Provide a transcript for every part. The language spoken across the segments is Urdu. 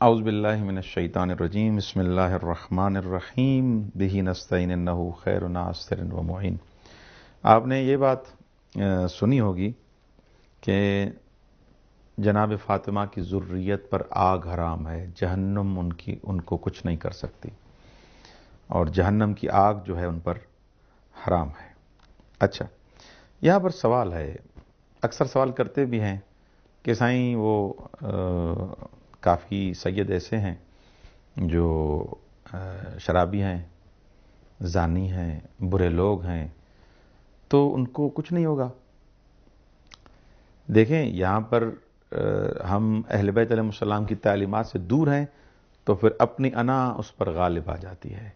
اعوذ باللہ من الشیطان الرجیم بسم اللہ الرحمن الرحیم بہ نستعین انہ خیر ناصر و معین۔ آپ نے یہ بات سنی ہوگی کہ جناب فاطمہ کی ذریت پر آگ حرام ہے، جہنم ان کو کچھ نہیں کر سکتی، اور جہنم کی آگ جو ہے ان پر حرام ہے۔ اچھا، یہاں پر سوال ہے، اکثر سوال کرتے بھی ہیں کہ سائیں وہ کافی سید ایسے ہیں جو شرابی ہیں، زانی ہیں، برے لوگ ہیں، تو ان کو کچھ نہیں ہوگا۔ دیکھیں، یہاں پر ہم اہل بیت علیہ السلام کی تعلیمات سے دور ہیں تو پھر اپنی انا اس پر غالب آ جاتی ہے،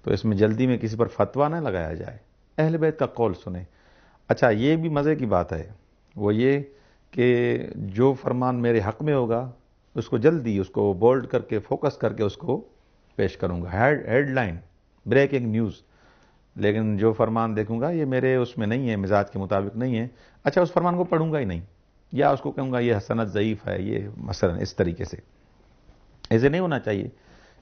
تو اس میں جلدی میں کسی پر فتویٰ نہ لگایا جائے، اہل بیت کا قول سنیں۔ اچھا، یہ بھی مزے کی بات ہے، وہ یہ کہ جو فرمان میرے حق میں ہوگا اس کو جلدی اس کو بولڈ کر کے فوکس کر کے اس کو پیش کروں گا، ہیڈ لائن، بریکنگ نیوز۔ لیکن جو فرمان دیکھوں گا یہ میرے اس میں نہیں ہے، مزاج کے مطابق نہیں ہے، اچھا اس فرمان کو پڑھوں گا ہی نہیں، یا اس کو کہوں گا یہ سند ضعیف ہے، یہ مثلا اس طریقے سے۔ ایسے نہیں ہونا چاہیے،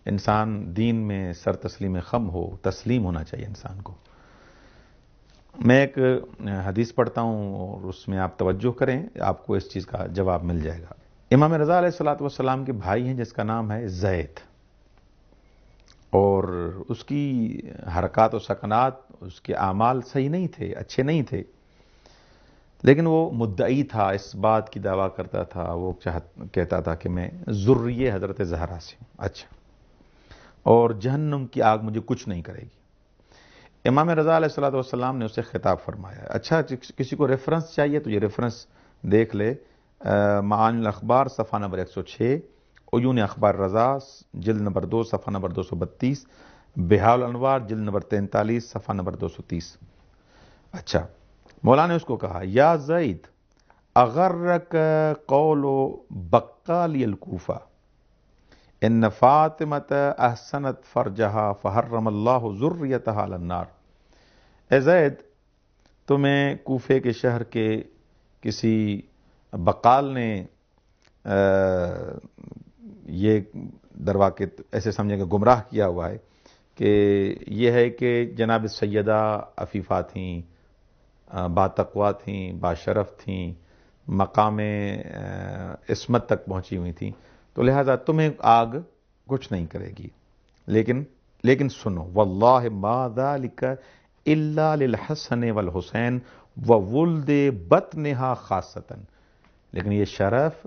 انسان دین میں سر تسلیم خم ہو، تسلیم ہونا چاہیے انسان کو۔ میں ایک حدیث پڑھتا ہوں اور اس میں آپ توجہ کریں، آپ کو اس چیز کا جواب مل جائے گا۔ امام رضا علیہ السلام کے بھائی ہیں جس کا نام ہے زید، اور اس کی حرکات و سکنات، اس کے اعمال صحیح نہیں تھے، اچھے نہیں تھے، لیکن وہ مدعی تھا، اس بات کی دعویٰ کرتا تھا، وہ کہتا تھا کہ میں ذریہ حضرت زہرا سے ہوں، اچھا، اور جہنم کی آگ مجھے کچھ نہیں کرے گی۔ امام رضا علیہ السلام نے اسے خطاب فرمایا۔ اچھا، کسی کو ریفرنس چاہیے تو یہ ریفرنس دیکھ لے، معانی الاخبار صفحہ نمبر 106، عیون اخبار رضا جلد نمبر 2 صفحہ نمبر 232، بحار الانوار جلد نمبر 43 صفحہ نمبر 230۔ اچھا، مولانا نے اس کو کہا، یا زید اغرک قول بقالی الکوفہ ان فاطمۃ احسنت فرجہا فحرم اللہ ذریتہا علی النار۔ اے زید، تمہیں کوفے کے شہر کے کسی بقال نے یہ درواقع ایسے سمجھیں کہ گمراہ کیا ہوا ہے کہ یہ ہے کہ جناب سیدہ عفیفہ تھیں، باتقوا تھیں، باشرف تھیں، مقام عصمت تک پہنچی ہوئی تھیں، تو لہذا تمہیں آگ کچھ نہیں کرے گی۔ لیکن سنو، واللہ ما ذالک الا للحسن والحسین وولد بطنہا خاصتاً، لیکن یہ شرف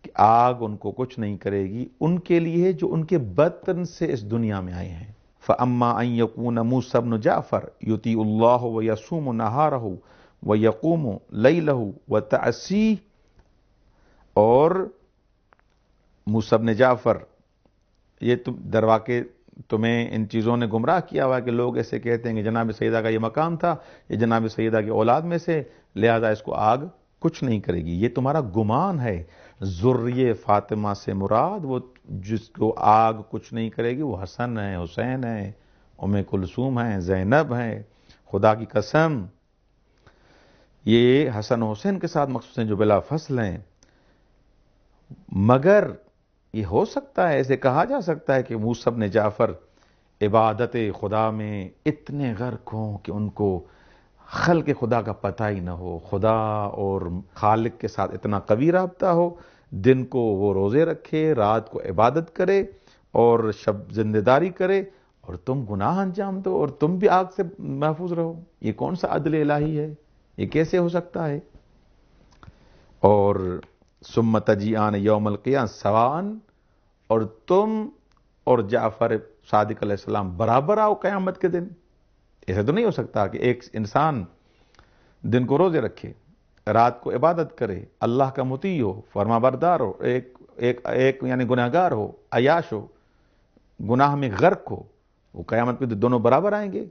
کہ آگ ان کو کچھ نہیں کرے گی ان کے لیے جو ان کے بطن سے اس دنیا میں آئے ہیں۔ فَأَمَّا أَن يَكُونَ مُوسَى بْنُ جَعْفَرَ يُطِيعُ اللَّهَ وَيَصُومُ نَهَارَهُ وَيَقُومُ لَيْلَهُ وَتَعْصِيهُ، اور موسیٰ بن جعفر، یہ درواقع تمہیں ان چیزوں نے گمراہ کیا ہوا ہے کہ لوگ ایسے کہتے ہیں کہ جناب سیدہ کا یہ مقام تھا، یہ جناب سیدہ کی اولاد میں سے، لہذا اس کو آگ کچھ نہیں کرے گی۔ یہ تمہارا گمان ہے، ذریہ فاطمہ سے مراد وہ جس کو آگ کچھ نہیں کرے گی وہ حسن ہے، حسین ہے، ام کلثوم ہیں، زینب ہیں، خدا کی قسم یہ حسن و حسین کے ساتھ مخصوص ہیں جو بلا فصل ہیں۔ مگر یہ ہو سکتا ہے، ایسے کہا جا سکتا ہے کہ موسیٰ بن جعفر عبادت خدا میں اتنے غرق ہوں کہ ان کو خلق خدا کا پتہ ہی نہ ہو، خدا اور خالق کے ساتھ اتنا قوی رابطہ ہو، دن کو وہ روزے رکھے، رات کو عبادت کرے اور شب زندہ داری کرے، اور تم گناہ انجام دو اور تم بھی آگ سے محفوظ رہو۔ یہ کون سا عدل الہی ہے؟ یہ کیسے ہو سکتا ہے؟ اور ثم تجیئان یوم القیامہ سواء، اور تم اور جعفر صادق علیہ السلام برابر آؤ قیامت کے دن۔ ایسا تو نہیں ہو سکتا کہ ایک انسان دن کو روزے رکھے، رات کو عبادت کرے، اللہ کا مطیع ہو، فرما بردار ہو، ایک یعنی گناہگار ہو، عیاش ہو، گناہ میں غرق ہو، وہ قیامت پہ دونوں برابر آئیں گے؟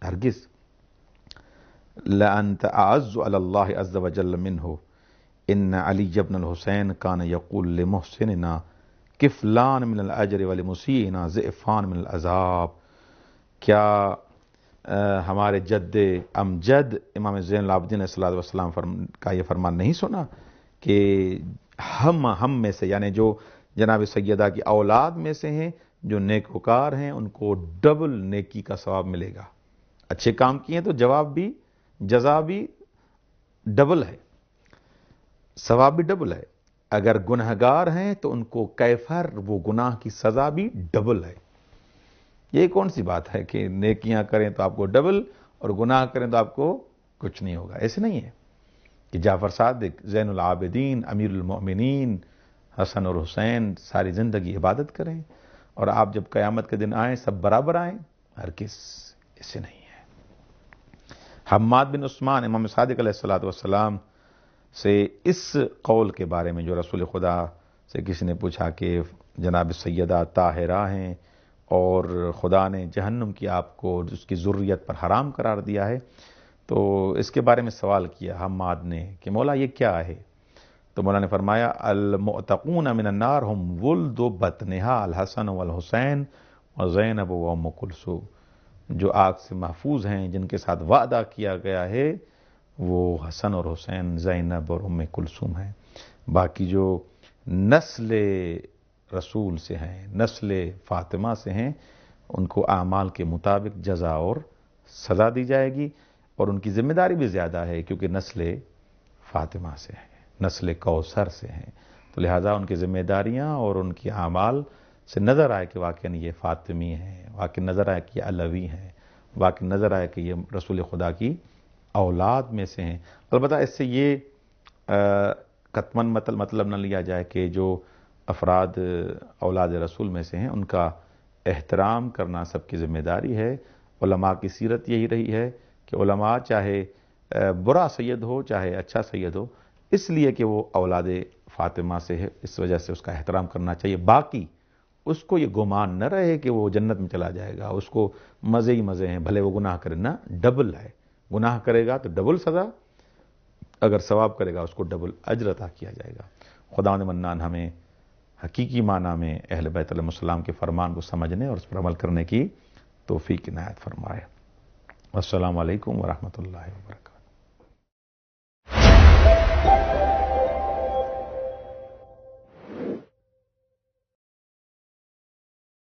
ہرگز۔ لَأَنْتَ أَعَزُّ عَلَى اللَّهِ عَزَّ وَجَلَّ مِنْهُ إِنَّ عَلِيَّ بْنَ الْحُسَيْنِ كَانَ يَقُولُ لِمُحْسِنِنَا كِفْلَانِ مِنَ الْأَجْرِ وَلِمُسِيئِنَا ضِعْفَانِ مِنَ الْعَذَابِ۔ کیا ہمارے جد امجد امام زین العابدین علیہ السلام کا یہ فرمان نہیں سنا کہ ہم میں سے، یعنی جو جناب سیدہ کی اولاد میں سے ہیں جو نیکوکار ہیں، ان کو ڈبل نیکی کا ثواب ملے گا. اچھے کام کیے تو جواب بھی، جزا بھی ڈبل ہے، ثواب بھی ڈبل ہے. اگر گنہگار ہیں تو ان کو کیفر، وہ گناہ کی سزا بھی ڈبل ہے. یہ کون سی بات ہے کہ نیکیاں کریں تو آپ کو ڈبل اور گناہ کریں تو آپ کو کچھ نہیں ہوگا؟ ایسے نہیں ہے کہ جعفر صادق، زین العابدین، امیر المؤمنین، حسن اور حسین ساری زندگی عبادت کریں اور آپ جب قیامت کے دن آئیں سب برابر آئیں. ہرگز ایسے نہیں ہے. حماد بن عثمان امام صادق علیہ السلام سے اس قول کے بارے میں، جو رسول خدا سے کسی نے پوچھا کہ جناب سیدہ طاہرہ ہیں اور خدا نے جہنم کی آپ کو اس کی ذریت پر حرام قرار دیا ہے، تو اس کے بارے میں سوال کیا حماد نے کہ مولا یہ کیا ہے؟ تو مولا نے فرمایا المعتقون من النار ہم ولد بطنہا الحسن والحسین وزینب و ام کلثوم. جو آگ سے محفوظ ہیں، جن کے ساتھ وعدہ کیا گیا ہے، وہ حسن اور حسین، زینب اور ام کلثوم ہیں. باقی جو نسل رسول سے ہیں، نسل فاطمہ سے ہیں، ان کو اعمال کے مطابق جزا اور سزا دی جائے گی، اور ان کی ذمہ داری بھی زیادہ ہے کیونکہ نسل فاطمہ سے ہیں، نسل کوثر سے ہیں. تو لہٰذا ان کی ذمہ داریاں اور ان کی اعمال سے نظر آئے کہ واقعاً یہ فاطمی ہیں، واقعاً نظر آئے کہ یہ علوی ہیں، واقعاً نظر آئے کہ یہ رسول خدا کی اولاد میں سے ہیں. البتہ اس سے یہ قطعاً مطلب نہ لیا جائے کہ جو افراد اولاد رسول میں سے ہیں ان کا احترام کرنا سب کی ذمہ داری ہے. علماء کی سیرت یہی رہی ہے کہ علماء چاہے برا سید ہو چاہے اچھا سید ہو، اس لیے کہ وہ اولاد فاطمہ سے ہے، اس وجہ سے اس کا احترام کرنا چاہیے. باقی اس کو یہ گمان نہ رہے کہ وہ جنت میں چلا جائے گا، اس کو مزے ہی مزے ہیں، بھلے وہ گناہ کرے. نہ، ڈبل ہے. گناہ کرے گا تو ڈبل سزا، اگر ثواب کرے گا اس کو ڈبل اجر عطا کیا جائے گا. خداوند منان ہمیں حقیقی معنی میں اہل بیت علیہ السلام کے فرمان کو سمجھنے اور اس پر عمل کرنے کی توفیق عنایت فرمائے. السلام علیکم ورحمۃ اللہ وبرکاتہ.